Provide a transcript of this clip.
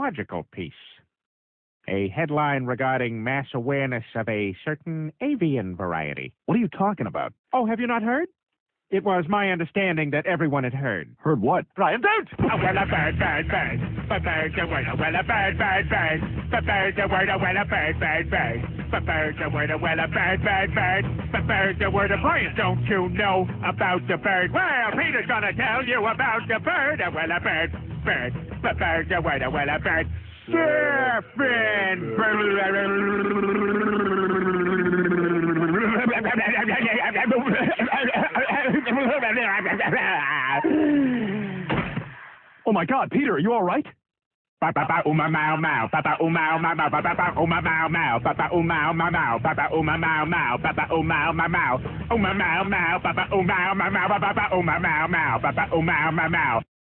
logical piece. A headline regarding mass awareness of a certain avian variety. What are you talking about? Oh, have you not heard? It was my understanding that everyone had heard. Heard what? Brian, don't! Oh, well, a bird, bird, bird. A bird, a word, a well, a bird, bird, bird. A bird, a word, a well, a bird, bird, bird. A bird, a word, a well, a bird, bird, bird. A bird, a word, a Brian, don't you know about the bird? Well, Peter's gonna tell you about the bird. A well, a bird, bird. A bird, a word, a well, a bird. Surfing! Oh my God, Peter, are you all right? Papa uma mau mau, papa uma mau mau, papa uma mau mau, papa uma mau mau, papa uma mau mau, papa uma mau mau, uma mau mau, papa uma mau mau, papa uma mau mau, papa uma mau mau.